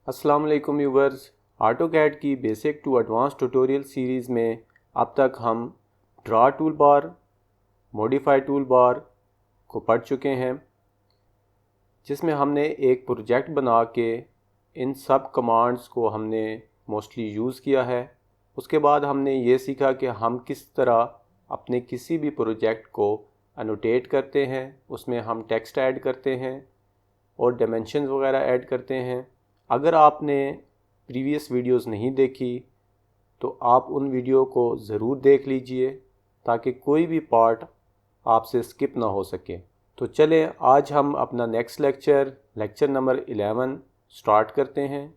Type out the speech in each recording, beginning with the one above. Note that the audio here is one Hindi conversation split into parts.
अस्सलाम वालेकुम व्यूवर्स। ऑटोकैड की basic to advance tutorial series में अब तक हम draw tool bar, modify tool bar को पढ़ चुके हैं, जिसमें हमने एक प्रोजेक्ट बना के इन सब कमांड्स को हमने मोस्टली यूज़ किया है। उसके बाद हमने ये सीखा कि हम किस तरह अपने किसी भी प्रोजेक्ट को एनोटेट करते हैं, उसमें हम टेक्स्ट ऐड करते हैं और डायमेंशंस वगैरह ऐड करते हैं। अगर आपने प्रीवियस वीडियोस नहीं देखी तो आप उन वीडियो को ज़रूर देख लीजिए ताकि कोई भी पार्ट आपसे स्किप ना हो सके। तो चलें आज हम अपना नेक्स्ट लेक्चर नंबर 11 स्टार्ट करते हैं,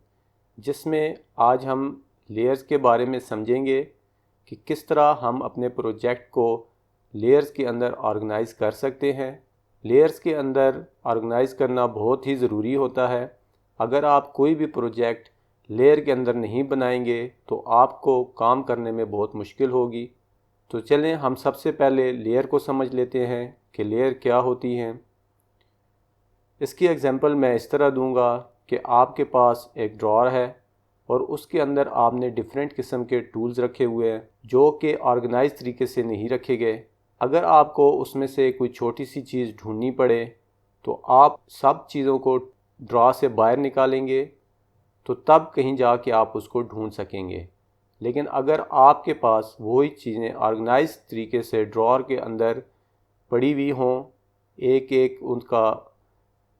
जिसमें आज हम लेयर्स के बारे में समझेंगे कि किस तरह हम अपने प्रोजेक्ट को लेयर्स के अंदर ऑर्गेनाइज़ कर सकते हैं। लेयर्स के अंदर ऑर्गेनाइज़ करना बहुत ही ज़रूरी होता है। अगर आप कोई भी प्रोजेक्ट लेयर के अंदर नहीं बनाएंगे तो आपको काम करने में बहुत मुश्किल होगी। तो चलें हम सबसे पहले लेयर को समझ लेते हैं कि लेयर क्या होती हैं। इसकी एग्जांपल मैं इस तरह दूंगा कि आपके पास एक ड्रॉअर है और उसके अंदर आपने डिफरेंट किस्म के टूल्स रखे हुए हैं जो कि ऑर्गेनाइज तरीके से नहीं रखे गए। अगर आपको उसमें से कोई छोटी सी चीज़ ढूंढनी पड़े तो आप सब चीज़ों को ड्रॉ से बाहर निकालेंगे तो तब कहीं जाके आप उसको ढूंढ सकेंगे। लेकिन अगर आपके पास वही चीज़ें ऑर्गेनाइज तरीके से ड्रॉअर के अंदर पड़ी हुई हों, एक एक उनका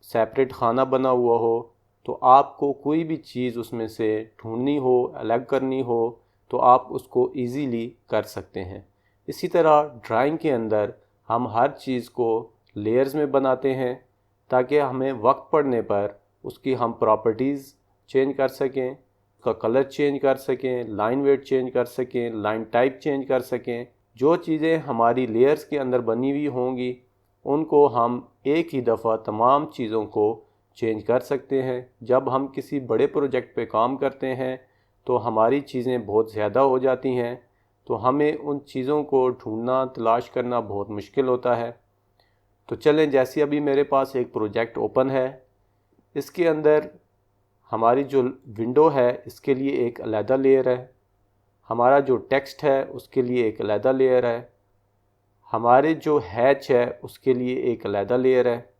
सेपरेट खाना बना हुआ हो, तो आपको कोई भी चीज़ उसमें से ढूंढनी हो, अलग करनी हो तो आप उसको इजीली कर सकते हैं। इसी तरह ड्राइंग के अंदर हम हर चीज़ को लेयर्स में बनाते हैं ताकि हमें वक्त पड़ने पर उसकी हम प्रॉपर्टीज़ चेंज कर सकें, उसका कलर चेंज कर सकें, लाइन वेट चेंज कर सकें, लाइन टाइप चेंज कर सकें। जो चीज़ें हमारी लेयर्स के अंदर बनी हुई होंगी उनको हम एक ही दफ़ा तमाम चीज़ों को चेंज कर सकते हैं। जब हम किसी बड़े प्रोजेक्ट पे काम करते हैं तो हमारी चीज़ें बहुत ज़्यादा हो जाती हैं, तो हमें उन चीज़ों को ढूंढना तलाश करना बहुत मुश्किल होता है। तो चलें, जैसे अभी मेरे पास एक प्रोजेक्ट ओपन है, इसके अंदर हमारी जो विंडो है इसके लिए एक अलहदा लेयर है, हमारा जो टेक्स्ट है उसके लिए एक अलहदा लेयर है, हमारे जो हैच है उसके लिए एक अलहदा लेयर है,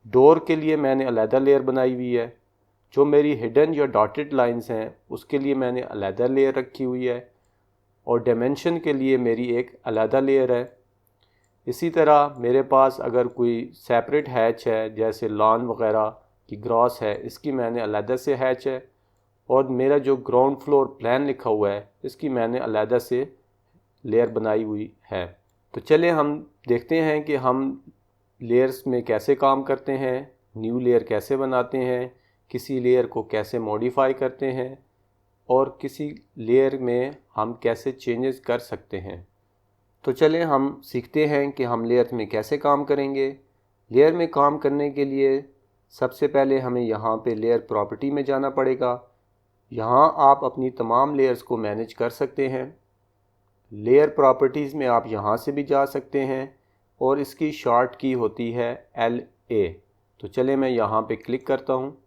डोर के लिए मैंने अलहदा लेयर बनाई हुई है, जो मेरी हिडन या डॉटेड लाइंस हैं उसके लिए मैंने अलहदा लेयर रखी हुई है और डायमेंशन के लिए मेरी एक अलहदा लेयर है। इसी तरह मेरे पास अगर कोई सेपरेट हैच है, जैसे लॉन वगैरह की ग्रॉस है, इसकी मैंने अलहदा से हैच है, और मेरा जो ग्राउंड फ्लोर प्लान लिखा हुआ है इसकी मैंने अलहदा से लेयर बनाई हुई है। तो चलिए हम देखते हैं कि हम लेयर्स में कैसे काम करते हैं, न्यू लेयर कैसे बनाते हैं, किसी लेयर को कैसे मॉडिफाई करते हैं और किसी लेयर में हम कैसे चेंजेस कर सकते हैं। तो चलें हम सीखते हैं कि हम लेयर में कैसे काम करेंगे। लेयर में काम करने के लिए सबसे पहले हमें यहाँ पे लेयर प्रॉपर्टी में जाना पड़ेगा। यहाँ आप अपनी तमाम लेयर्स को मैनेज कर सकते हैं। लेयर प्रॉपर्टीज़ में आप यहाँ से भी जा सकते हैं और इसकी शॉर्ट की होती है LA। तो चलें मैं यहाँ पे क्लिक करता हूँ।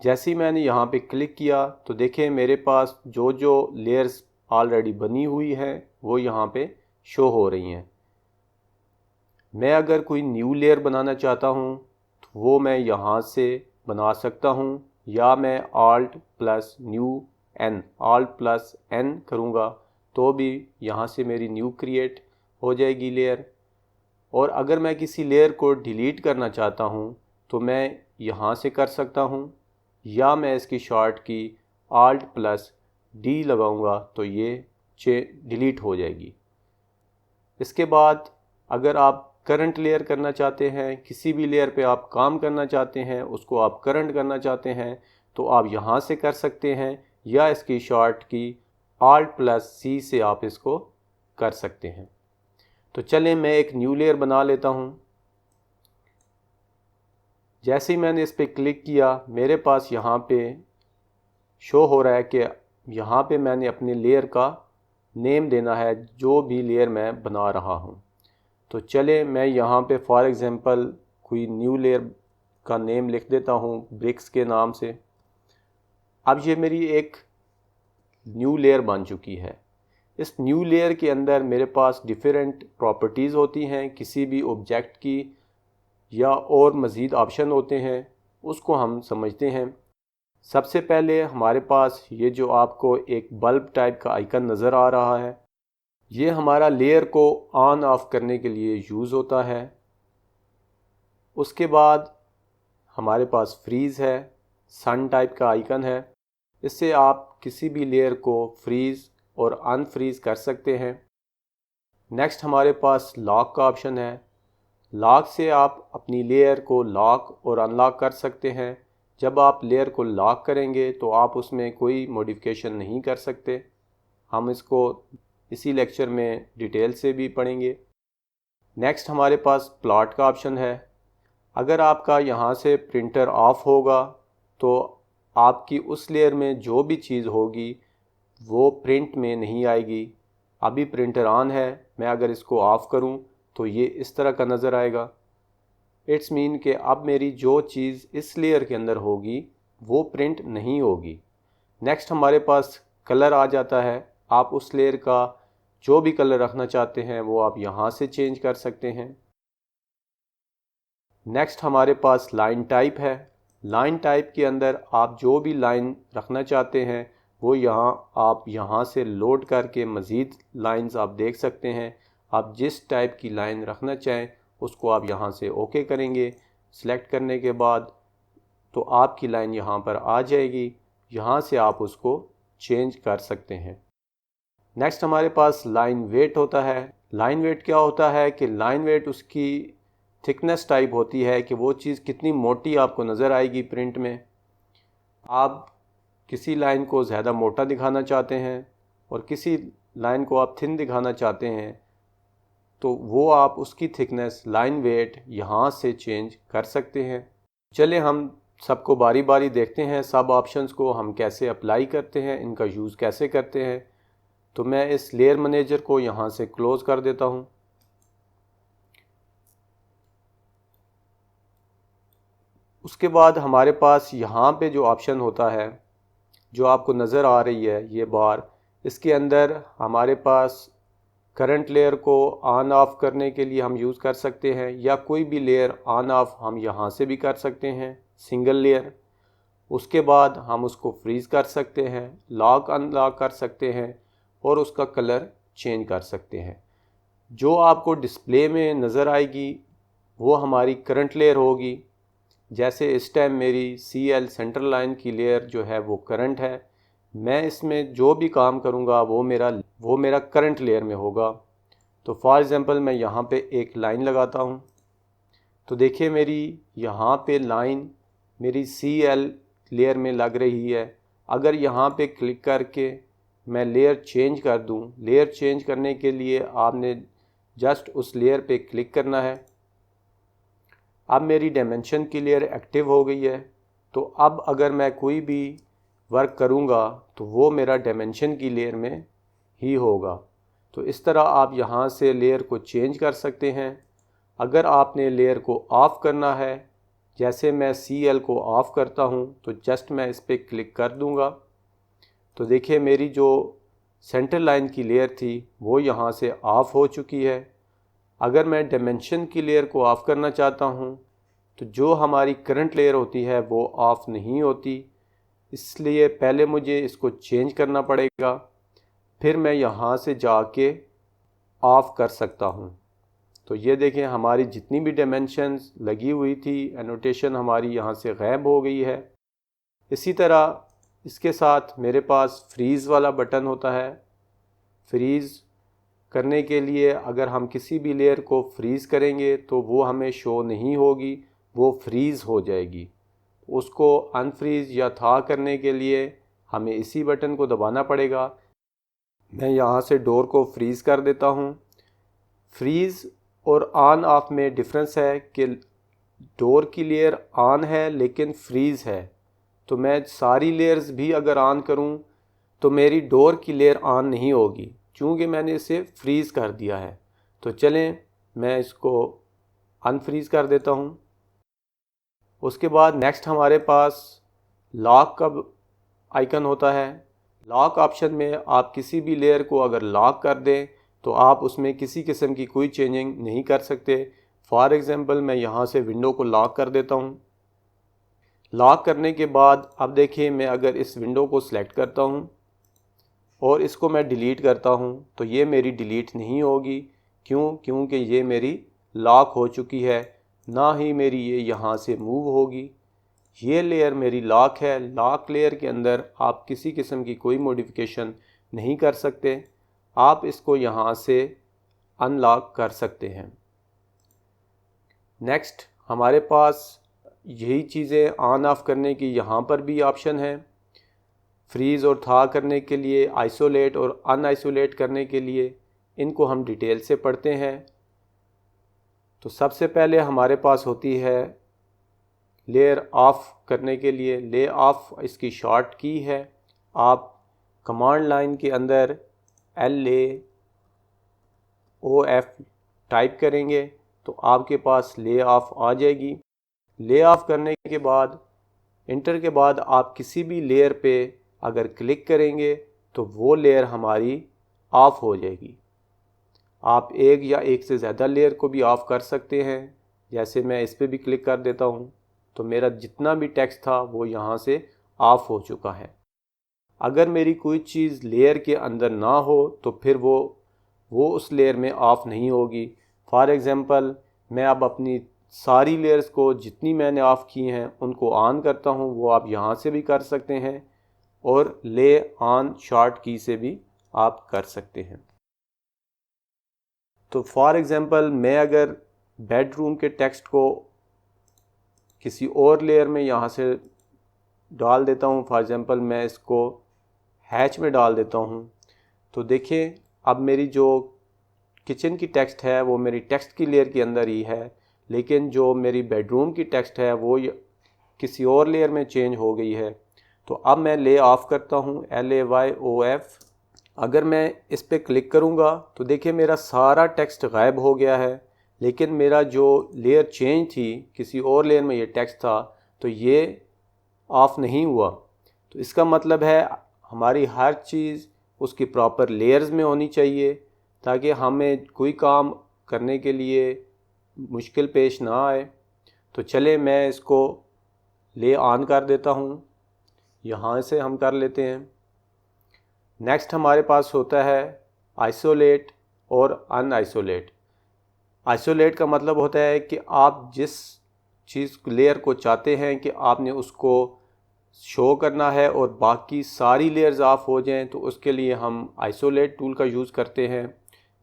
जैसे ही मैंने यहाँ पे क्लिक किया तो देखें मेरे पास जो जो लेयर्स ऑलरेडी बनी हुई है वो यहाँ पे शो हो रही हैं। मैं अगर कोई न्यू लेयर बनाना चाहता हूँ तो वो मैं यहाँ से बना सकता हूँ, या मैं Alt + N करूँगा तो भी यहाँ से मेरी न्यू क्रिएट हो जाएगी लेयर। और अगर मैं किसी लेयर को डिलीट करना चाहता हूँ तो मैं यहाँ से कर सकता हूँ, या मैं इसकी शॉर्ट की Alt + D लगाऊंगा तो ये डिलीट हो जाएगी। इसके बाद अगर आप करंट लेयर करना चाहते हैं, किसी भी लेयर पे आप काम करना चाहते हैं, उसको आप करंट करना चाहते हैं तो आप यहाँ से कर सकते हैं, या इसकी शॉर्ट की Alt + C से आप इसको कर सकते हैं। तो चलें मैं एक न्यू लेयर बना लेता हूँ। जैसे ही मैंने इस पर क्लिक किया मेरे पास यहाँ पे शो हो रहा है कि यहाँ पे मैंने अपने लेयर का नेम देना है जो भी लेयर मैं बना रहा हूँ। तो चले मैं यहाँ पे फॉर एग्ज़ाम्पल कोई न्यू लेयर का नेम लिख देता हूँ ब्रिक्स के नाम से। अब ये मेरी एक न्यू लेयर बन चुकी है। इस न्यू लेयर के अंदर मेरे पास डिफरेंट प्रॉपर्टीज़ होती हैं किसी भी ऑब्जेक्ट की, या और मज़ीद ऑप्शन होते हैं, उसको हम समझते हैं। सबसे पहले हमारे पास ये जो आपको एक बल्ब टाइप का आइकन नज़र आ रहा है, ये हमारा लेयर को ऑन ऑफ करने के लिए यूज़ होता है। उसके बाद हमारे पास फ्रीज़ है, सन टाइप का आइकन है। इससे आप किसी भी लेयर को फ्रीज़ और अनफ्रीज़ कर सकते हैं। नेक्स्ट हमारे पास लॉक का ऑप्शन है। लॉक से आप अपनी लेयर को लॉक और अनलॉक कर सकते हैं। जब आप लेयर को लॉक करेंगे तो आप उसमें कोई मॉडिफिकेशन नहीं कर सकते। हम इसको इसी लेक्चर में डिटेल से भी पढ़ेंगे। नेक्स्ट हमारे पास प्लॉट का ऑप्शन है। अगर आपका यहाँ से प्रिंटर ऑफ होगा तो आपकी उस लेयर में जो भी चीज़ होगी वो प्रिंट में नहीं आएगी। अभी प्रिंटर ऑन है, मैं अगर इसको ऑफ़ करूँ तो ये इस तरह का नज़र आएगा। इट्स मीन कि अब मेरी जो चीज़ इस लेयर के अंदर होगी वो प्रिंट नहीं होगी। नेक्स्ट हमारे पास कलर आ जाता है। आप उस लेयर का जो भी कलर रखना चाहते हैं वो आप यहाँ से चेंज कर सकते हैं। नेक्स्ट हमारे पास लाइन टाइप है। लाइन टाइप के अंदर आप जो भी लाइन रखना चाहते हैं वो आप यहाँ से लोड करके मज़ीद लाइंस आप देख सकते हैं। आप जिस टाइप की लाइन रखना चाहें उसको आप यहाँ से ओके करेंगे। सिलेक्ट करने के बाद तो आपकी लाइन यहाँ पर आ जाएगी। यहाँ से आप उसको चेंज कर सकते हैं। नेक्स्ट हमारे पास लाइन वेट होता है। लाइन वेट क्या होता है कि लाइन वेट उसकी थिकनेस टाइप होती है कि वो चीज़ कितनी मोटी आपको नज़र आएगी प्रिंट में। आप किसी लाइन को ज़्यादा मोटा दिखाना चाहते हैं और किसी लाइन को आप थिन दिखाना चाहते हैं तो वो आप उसकी थिकनेस लाइन वेट यहाँ से चेंज कर सकते हैं। चले हम सबको बारी बारी देखते हैं, सब ऑप्शंस को हम कैसे अप्लाई करते हैं, इनका यूज़ कैसे करते हैं। तो मैं इस लेयर मैनेजर को यहाँ से क्लोज़ कर देता हूँ। उसके बाद हमारे पास यहाँ पे जो ऑप्शन होता है जो आपको नज़र आ रही है ये बार, इसके अंदर हमारे पास करंट लेयर को ऑन ऑफ करने के लिए हम यूज़ कर सकते हैं, या कोई भी लेयर ऑन ऑफ हम यहाँ से भी कर सकते हैं, सिंगल लेयर। उसके बाद हम उसको फ्रीज़ कर सकते हैं, लॉक अनलॉक कर सकते हैं और उसका कलर चेंज कर सकते हैं। जो आपको डिस्प्ले में नज़र आएगी वो हमारी करंट लेयर होगी। जैसे इस टाइम मेरी CL सेंट्रल लाइन की लेयर जो है वो करंट है। मैं इसमें जो भी काम करूँगा वो मेरा करंट लेयर में होगा। तो फॉर एग्ज़ाम्पल मैं यहाँ पे एक लाइन लगाता हूँ तो देखिए मेरी यहाँ पे लाइन मेरी CL लेयर में लग रही है। अगर यहाँ पे क्लिक करके मैं लेयर चेंज कर दूँ, लेयर चेंज करने के लिए आपने जस्ट उस लेयर पे क्लिक करना है। अब मेरी डायमेंशन की लेयर एक्टिव हो गई है। तो अब अगर मैं कोई भी वर्क करूँगा तो वो मेरा डायमेंशन की लेयर में ही होगा। तो इस तरह आप यहाँ से लेयर को चेंज कर सकते हैं। अगर आपने लेयर को ऑफ़ करना है, जैसे मैं CL को ऑफ़ करता हूँ तो जस्ट मैं इस पर क्लिक कर दूँगा तो देखिए मेरी जो सेंटर लाइन की लेयर थी वो यहाँ से ऑफ़ हो चुकी है। अगर मैं डायमेंशन की लेयर को ऑफ़ करना चाहता हूँ तो जो हमारी करंट लेयर होती है वो ऑफ़ नहीं होती, इसलिए पहले मुझे इसको चेंज करना पड़ेगा, फिर मैं यहाँ से जाके ऑफ़ कर सकता हूँ। तो ये देखें हमारी जितनी भी डायमेंशंस लगी हुई थी, एनोटेशन हमारी यहाँ से गायब हो गई है। इसी तरह इसके साथ मेरे पास फ्रीज़ वाला बटन होता है। फ्रीज़ करने के लिए अगर हम किसी भी लेयर को फ्रीज़ करेंगे तो वो हमें शो नहीं होगी, वो फ्रीज़ हो जाएगी। उसको अनफ्रीज़ या था करने के लिए हमें इसी बटन को दबाना पड़ेगा। मैं यहाँ से डोर को फ्रीज़ कर देता हूँ। फ्रीज़ और ऑन ऑफ में डिफरेंस है कि डोर की लेयर ऑन है लेकिन फ्रीज़ है। तो मैं सारी लेयर्स भी अगर ऑन करूँ तो मेरी डोर की लेयर ऑन नहीं होगी, क्योंकि मैंने इसे फ्रीज़ कर दिया है। तो चलें मैं इसको अनफ्रीज़ कर देता हूँ। उसके बाद नेक्स्ट हमारे पास लॉक का आइकन होता है। लॉक ऑप्शन में आप किसी भी लेयर को अगर लॉक कर दें तो आप उसमें किसी किस्म की कोई चेंजिंग नहीं कर सकते। फॉर एग्ज़ाम्पल मैं यहाँ से विंडो को लॉक कर देता हूँ। लॉक करने के बाद अब देखिए, मैं अगर इस विंडो को सिलेक्ट करता हूँ और इसको मैं डिलीट करता हूँ तो ये मेरी डिलीट नहीं होगी। क्यों? क्योंकि ये मेरी लॉक हो चुकी है, ना ही मेरी ये यहाँ से मूव होगी। ये लेयर मेरी लॉक है। लॉक लेयर के अंदर आप किसी किस्म की कोई मॉडिफिकेशन नहीं कर सकते। आप इसको यहाँ से अनलॉक कर सकते हैं। नेक्स्ट हमारे पास यही चीज़ें ऑन ऑफ करने की यहाँ पर भी ऑप्शन है। फ्रीज़ और था करने के लिए, आइसोलेट और अनआइसोलेट करने के लिए, इनको हम डिटेल से पढ़ते हैं। तो सबसे पहले हमारे पास होती है लेयर ऑफ करने के लिए। ले ऑफ इसकी शॉर्ट की है। आप कमांड लाइन के अंदर LAOF टाइप करेंगे तो आपके पास ले ऑफ आ जाएगी। ले ऑफ करने के बाद इंटर के बाद आप किसी भी लेयर पे अगर क्लिक करेंगे तो वो लेयर हमारी ऑफ हो जाएगी। आप एक या एक से ज़्यादा लेयर को भी ऑफ़ कर सकते हैं। जैसे मैं इस पे भी क्लिक कर देता हूँ तो मेरा जितना भी टेक्स्ट था वो यहाँ से ऑफ़ हो चुका है। अगर मेरी कोई चीज़ लेयर के अंदर ना हो तो फिर वो उस लेयर में ऑफ़ नहीं होगी। फॉर एग्ज़ाम्पल मैं अब अपनी सारी लेयर्स को जितनी मैंने ऑफ़ की हैं उनको ऑन करता हूँ। वो आप यहाँ से भी कर सकते हैं और ले ऑन शॉर्ट की से भी आप कर सकते हैं। तो फॉर एग्ज़ाम्पल मैं अगर बेडरूम के टेक्स्ट को किसी और लेयर में यहाँ से डाल देता हूँ, फॉर एग्ज़ाम्पल मैं इसको हैच में डाल देता हूँ, तो देखिए अब मेरी जो किचन की टेक्स्ट है वो मेरी टेक्स्ट की लेयर के अंदर ही है, लेकिन जो मेरी बेडरूम की टेक्स्ट है वो किसी और लेयर में चेंज हो गई है। तो अब मैं ले ऑफ करता हूँ, LAYOF। अगर मैं इस पर क्लिक करूँगा तो देखिए मेरा सारा टेक्स्ट गायब हो गया है, लेकिन मेरा जो लेयर चेंज थी, किसी और लेयर में ये टेक्स्ट था, तो ये ऑफ़ नहीं हुआ। तो इसका मतलब है हमारी हर चीज़ उसकी प्रॉपर लेयर्स में होनी चाहिए ताकि हमें कोई काम करने के लिए मुश्किल पेश ना आए। तो चले मैं इसको ले ऑन कर देता हूँ, यहाँ से हम कर लेते हैं। नेक्स्ट हमारे पास होता है आइसोलेट और अनआइसोलेट। आइसोलेट का मतलब होता है कि आप जिस चीज़ लेयर को चाहते हैं कि आपने उसको शो करना है और बाकी सारी लेयर्स ऑफ हो जाएं, तो उसके लिए हम आइसोलेट टूल का यूज़ करते हैं।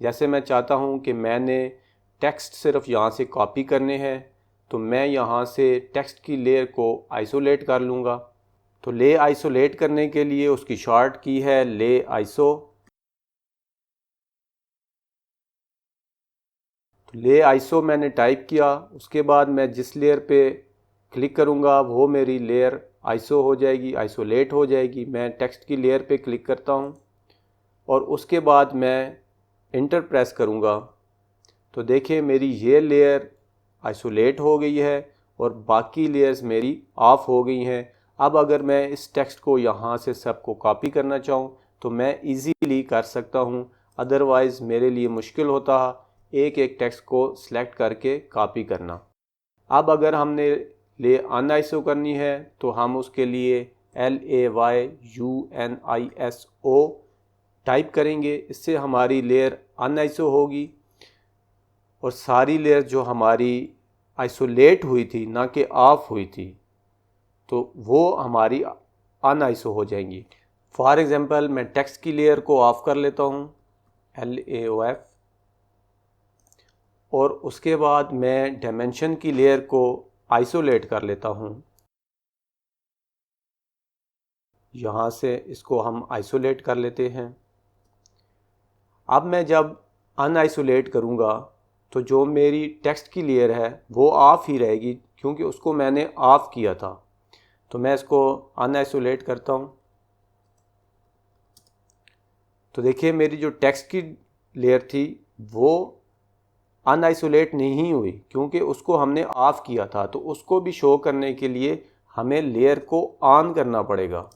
जैसे मैं चाहता हूं कि मैंने टेक्स्ट सिर्फ यहाँ से कॉपी करने हैं, तो मैं यहाँ से टेक्स्ट की लेयर को आइसोलेट कर लूँगा। तो ले आइसोलेट करने के लिए उसकी शॉर्ट की है ले आइसो। तो ले आइसो मैंने टाइप किया, उसके बाद मैं जिस लेयर पे क्लिक करूँगा वो मेरी लेयर आइसो हो जाएगी, आइसोलेट हो जाएगी। मैं टेक्स्ट की लेयर पे क्लिक करता हूँ और उसके बाद मैं इंटर प्रेस करूँगा तो देखिए मेरी ये लेयर आइसोलेट हो गई है और बाकी लेयर्स मेरी ऑफ हो गई हैं। अब अगर मैं इस टेक्स्ट को यहाँ से सबको कॉपी करना चाहूँ तो मैं इजीली कर सकता हूँ, अदरवाइज़ मेरे लिए मुश्किल होता एक एक टेक्स्ट को सिलेक्ट करके कॉपी करना। अब अगर हमने ले अनआइसो करनी है तो हम उसके लिए LAYUNISO टाइप करेंगे। इससे हमारी लेयर अनआइसो होगी और सारी लेयर जो हमारी आइसोलेट हुई थी, ना कि ऑफ हुई थी, तो वो हमारी अनआइसो हो जाएंगी। फॉर एग्ज़ाम्पल मैं टेक्स्ट की लेयर को ऑफ़ कर लेता हूँ, LAOF, और उसके बाद मैं डायमेंशन की लेयर को आइसोलेट कर लेता हूँ। यहाँ से इसको हम आइसोलेट कर लेते हैं। अब मैं जब अनआइसोलेट करूँगा तो जो मेरी टेक्स्ट की लेयर है वो ऑफ ही रहेगी, क्योंकि उसको मैंने ऑफ़ किया था। तो मैं इसको अनआइसोलेट करता हूँ तो देखिए मेरी जो टेक्स्ट की लेयर थी वो अनआइसोलेट नहीं हुई, क्योंकि उसको हमने ऑफ़ किया था। तो उसको भी शो करने के लिए हमें लेयर को ऑन करना पड़ेगा।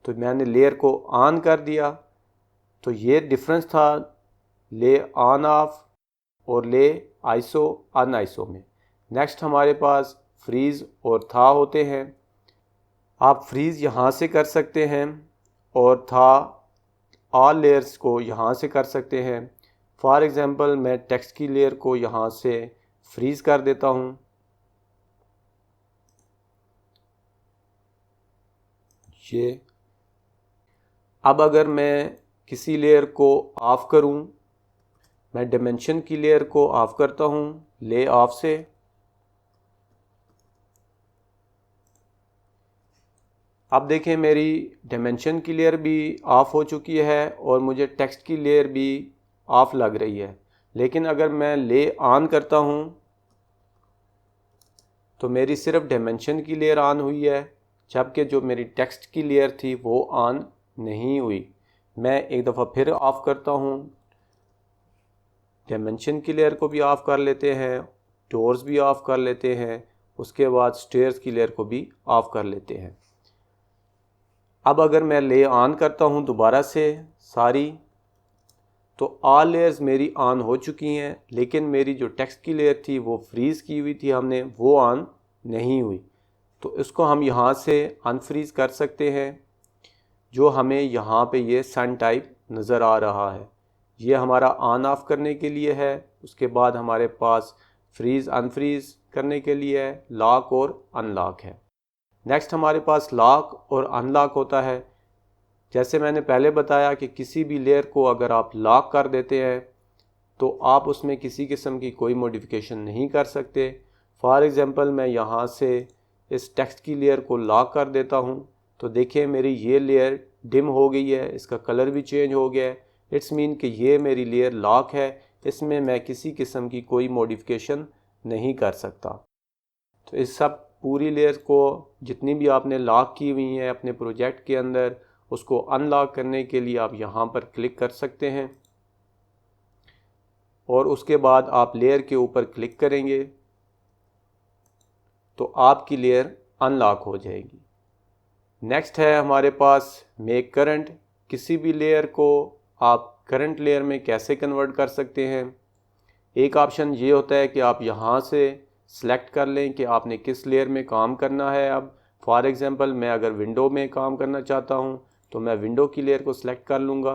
तो मैंने लेयर को ऑन कर दिया। तो ये डिफरेंस था ले ऑन ऑफ और ले आइसो अन आइसो में। नेक्स्ट हमारे पास फ्रीज़ और था होते हैं। आप फ्रीज़ यहाँ से कर सकते हैं और था ऑल लेयर्स को यहाँ से कर सकते हैं। फॉर एग्ज़ाम्पल मैं टेक्स्ट की लेयर को यहाँ से फ्रीज़ कर देता हूँ। ये अब अगर मैं किसी लेयर को ऑफ़ करूँ, मैं डायमेंशन की लेयर को ऑफ़ करता हूँ ले ऑफ से। अब देखें मेरी डायमेंशन की लेयर भी ऑफ़ हो चुकी है और मुझे टेक्स्ट की लेयर भी ऑफ़ लग रही है। लेकिन अगर मैं ले ऑन करता हूँ तो मेरी सिर्फ डायमेंशन की लेयर ऑन हुई है, जबकि जो मेरी टेक्स्ट की लेयर थी वो ऑन नहीं हुई। मैं एक दफ़ा फिर ऑफ़ करता हूँ, डायमेंशन की लेयर को भी ऑफ़ कर लेते हैं, डोर्स भी ऑफ़ कर लेते हैं, उसके बाद स्टेयर्स की लेयर को भी ऑफ़ कर लेते हैं। अब अगर मैं ले ऑन करता हूँ दोबारा से सारी, तो ऑल लेयर्स मेरी ऑन हो चुकी हैं, लेकिन मेरी जो टेक्स्ट की लेयर थी वो फ्रीज़ की हुई थी हमने, वो ऑन नहीं हुई। तो इसको हम यहाँ से अनफ्रीज़ कर सकते हैं। जो हमें यहाँ पे ये सन टाइप नज़र आ रहा है, ये हमारा ऑन ऑफ करने के लिए है। उसके बाद हमारे पास फ्रीज़ अनफ्रीज़ करने के लिए है, लॉक और अनलॉक है। नेक्स्ट हमारे पास लॉक और अनलॉक होता है। जैसे मैंने पहले बताया कि किसी भी लेयर को अगर आप लॉक कर देते हैं तो आप उसमें किसी किस्म की कोई मॉडिफिकेशन नहीं कर सकते। फॉर एग्ज़ाम्पल मैं यहाँ से इस टेक्स्ट की लेयर को लॉक कर देता हूँ, तो देखिए मेरी ये लेयर डिम हो गई है, इसका कलर भी चेंज हो गया है। इट्स मीन कि ये मेरी लेयर लॉक है, इसमें मैं किसी किस्म की कोई मॉडिफिकेशन नहीं कर सकता। तो इस सब पूरी लेयर को जितनी भी आपने लॉक की हुई हैं अपने प्रोजेक्ट के अंदर, उसको अनलॉक करने के लिए आप यहाँ पर क्लिक कर सकते हैं और उसके बाद आप लेयर के ऊपर क्लिक करेंगे तो आपकी लेयर अनलॉक हो जाएगी। नेक्स्ट है हमारे पास मेक करंट। किसी भी लेयर को आप करंट लेयर में कैसे कन्वर्ट कर सकते हैं। एक ऑप्शन ये होता है कि आप यहाँ से सेलेक्ट कर लें कि आपने किस लेयर में काम करना है। अब फॉर एग्ज़ाम्पल मैं अगर विंडो में काम करना चाहता हूँ तो मैं विंडो की लेयर को सिलेक्ट कर लूँगा।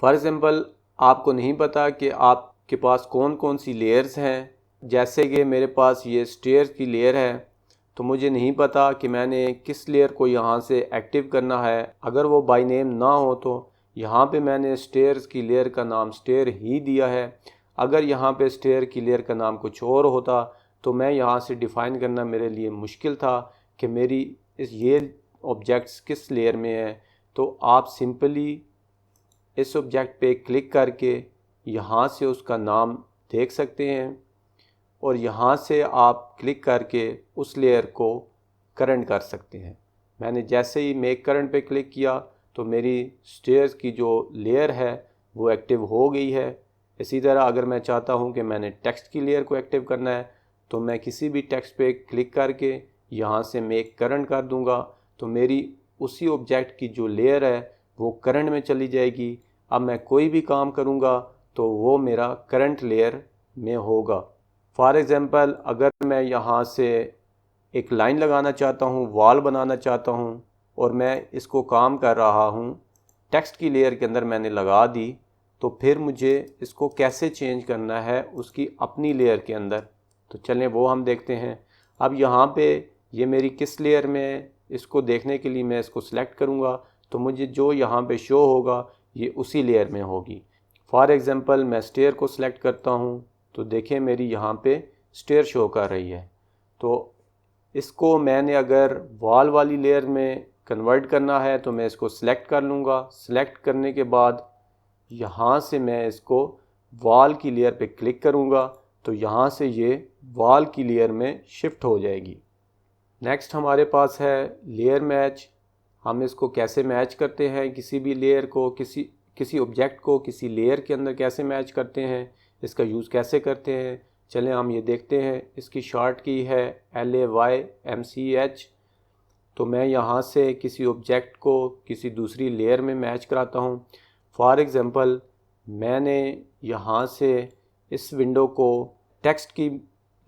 फॉर एग्ज़ाम्पल आपको नहीं पता कि आपके पास कौन कौन सी लेयर्स हैं, जैसे कि मेरे पास ये स्टेयर्स की लेयर है, तो मुझे नहीं पता कि मैंने किस लेयर को यहाँ से एक्टिव करना है। अगर वो बाय नेम ना हो तो यहाँ पे मैंने स्टेयर्स की लेयर का नाम स्टेयर ही दिया है। अगर यहाँ पे स्टेयर की लेयर का नाम कुछ और होता तो मैं यहाँ से डिफ़ाइन करना मेरे लिए मुश्किल था कि मेरी ये ऑब्जेक्ट्स किस लेयर में है। तो आप सिंपली इस ऑब्जेक्ट पे क्लिक करके यहाँ से उसका नाम देख सकते हैं और यहाँ से आप क्लिक करके उस लेयर को करंट कर सकते हैं। मैंने जैसे ही मेक करंट पे क्लिक किया तो मेरी स्टेयर्स की जो लेयर है वो एक्टिव हो गई है। इसी तरह अगर मैं चाहता हूँ कि मैंने टेक्स्ट की लेयर को एक्टिव करना है तो मैं किसी भी टेक्स्ट पे क्लिक करके यहाँ से मेक करंट कर दूँगा तो मेरी उसी ऑब्जेक्ट की जो लेयर है वो करंट में चली जाएगी। अब मैं कोई भी काम करूँगा तो वो मेरा करंट लेयर में होगा। फॉर एग्ज़ाम्पल अगर मैं यहाँ से एक लाइन लगाना चाहता हूँ, वॉल बनाना चाहता हूँ और मैं इसको काम कर रहा हूँ, टेक्स्ट की लेयर के अंदर मैंने लगा दी, तो फिर मुझे इसको कैसे चेंज करना है उसकी अपनी लेयर के अंदर। तो चलें वो हम देखते हैं। अब यहाँ पे ये मेरी किस लेयर में है, इसको देखने के लिए मैं इसको सिलेक्ट करूँगा तो मुझे जो यहाँ पे शो होगा ये उसी लेयर में होगी। फॉर एग्ज़ाम्पल मैं स्टेयर को सिलेक्ट करता हूँ तो देखें मेरी यहाँ पे स्टेयर शो कर रही है। तो इसको मैंने अगर वॉल वाली लेयर में कन्वर्ट करना है तो मैं इसको सिलेक्ट कर लूँगा। सिलेक्ट करने के बाद यहाँ से मैं इसको वॉल की लेयर पे क्लिक करूँगा तो यहाँ से ये वॉल की लेयर में शिफ्ट हो जाएगी। नेक्स्ट हमारे पास है लेयर मैच। हम इसको कैसे मैच करते हैं, किसी भी लेयर को किसी ऑब्जेक्ट को किसी लेयर के अंदर कैसे मैच करते हैं, इसका यूज़ कैसे करते हैं, चलें हम ये देखते हैं। इसकी शॉर्ट की है LAYMCH। तो मैं यहाँ से किसी ऑब्जेक्ट को किसी दूसरी लेयर में मैच कराता हूँ। फॉर एग्ज़ाम्पल मैंने यहाँ से इस विंडो को टेक्स्ट की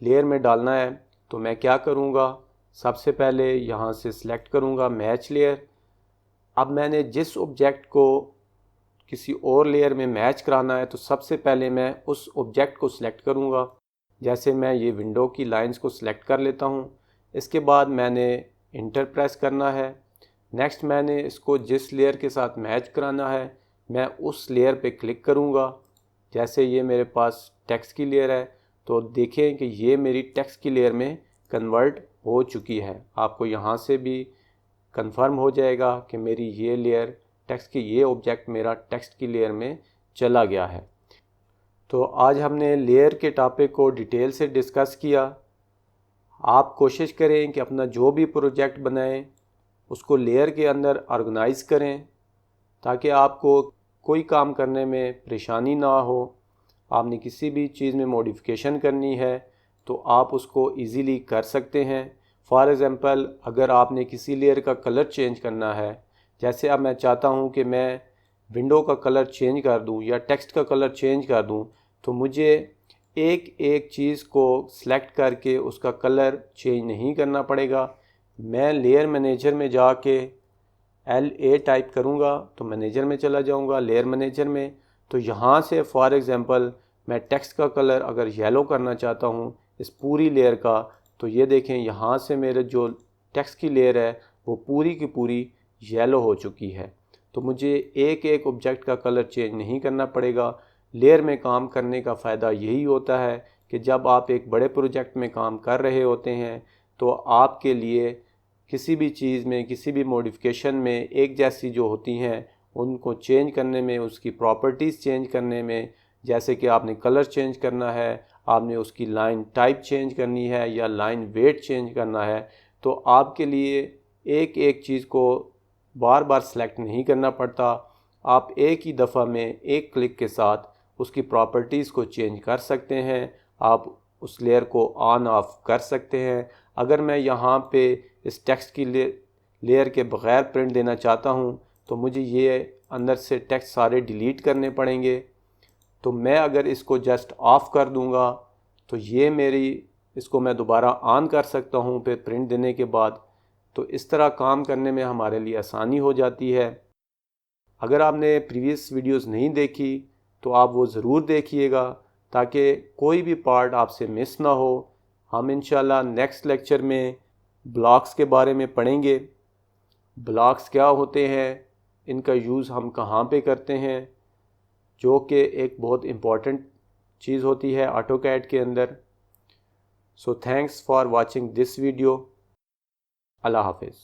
लेयर में डालना है, तो मैं क्या करूँगा, सबसे पहले यहाँ से सिलेक्ट करूँगा मैच लेयर। अब मैंने जिस ऑब्जेक्ट को किसी और लेयर में मैच कराना है तो सबसे पहले मैं उस ऑब्जेक्ट को सिलेक्ट करूँगा। जैसे मैं ये विंडो की लाइंस को सिलेक्ट कर लेता हूँ। इसके बाद मैंने इंटर प्रेस करना है। नेक्स्ट मैंने इसको जिस लेयर के साथ मैच कराना है मैं उस लेयर पे क्लिक करूँगा। जैसे ये मेरे पास टेक्स्ट की लेयर है तो देखें कि ये मेरी टेक्स्ट की लेयर में कन्वर्ट हो चुकी है। आपको यहाँ से भी कंफर्म हो जाएगा कि मेरी ये लेयर टेक्स्ट की, ये ऑब्जेक्ट मेरा टेक्स्ट की लेयर में चला गया है। तो आज हमने लेयर के टॉपिक को डिटेल से डिस्कस किया। आप कोशिश करें कि अपना जो भी प्रोजेक्ट बनाएं उसको लेयर के अंदर ऑर्गेनाइज़ करें ताकि आपको कोई काम करने में परेशानी ना हो। आपने किसी भी चीज़ में मॉडिफिकेशन करनी है तो आप उसको इजीली कर सकते हैं। फॉर एग्ज़ाम्पल अगर आपने किसी लेयर का कलर चेंज करना है, जैसे अब मैं चाहता हूँ कि मैं विंडो का कलर चेंज कर दूँ या टेक्स्ट का कलर चेंज कर दूँ, तो मुझे एक एक चीज़ को सिलेक्ट करके उसका कलर चेंज नहीं करना पड़ेगा। मैं लेयर मैनेजर में जाके LA टाइप करूँगा तो मैनेजर में चला जाऊँगा, लेयर मैनेजर में। तो यहाँ से फॉर एग्ज़ाम्पल मैं टेक्स्ट का कलर अगर येलो करना चाहता हूँ इस पूरी लेयर का, तो ये देखें यहाँ से मेरे जो टेक्स्ट की लेयर है वो पूरी की पूरी येलो हो चुकी है। तो मुझे एक एक ऑब्जेक्ट का कलर चेंज नहीं करना पड़ेगा। लेयर में काम करने का फ़ायदा यही होता है कि जब आप एक बड़े प्रोजेक्ट में काम कर रहे होते हैं तो आपके लिए किसी भी चीज़ में, किसी भी मॉडिफिकेशन में एक जैसी जो होती हैं उनको चेंज करने में, उसकी प्रॉपर्टीज़ चेंज करने में, जैसे कि आपने कलर चेंज करना है, आपने उसकी लाइन टाइप चेंज करनी है या लाइन वेट चेंज करना है, तो आपके लिए एक एक चीज़ को बार बार सेलेक्ट नहीं करना पड़ता। आप एक ही दफ़ा में एक क्लिक के साथ उसकी प्रॉपर्टीज़ को चेंज कर सकते हैं। आप उस लेयर को ऑन ऑफ कर सकते हैं। अगर मैं यहाँ पे इस टेक्स्ट की लेयर के बग़ैर प्रिंट देना चाहता हूँ तो मुझे ये अंदर से टेक्स्ट सारे डिलीट करने पड़ेंगे। तो मैं अगर इसको जस्ट ऑफ़ कर दूँगा तो ये इसको मैं दोबारा ऑन कर सकता हूँ फिर प्रिंट देने के बाद। तो इस तरह काम करने में हमारे लिए आसानी हो जाती है। अगर आपने प्रीवियस वीडियोस नहीं देखी तो आप वो ज़रूर देखिएगा ताकि कोई भी पार्ट आपसे मिस ना हो। हम इंशाल्लाह नेक्स्ट लेक्चर में ब्लॉक्स के बारे में पढ़ेंगे। ब्लॉक्स क्या होते हैं, इनका यूज़ हम कहाँ पे करते हैं, जो कि एक बहुत इम्पॉर्टेंट चीज़ होती है ऑटोकैड के अंदर। So thanks for watching this video. अल्लाह हाफिज़।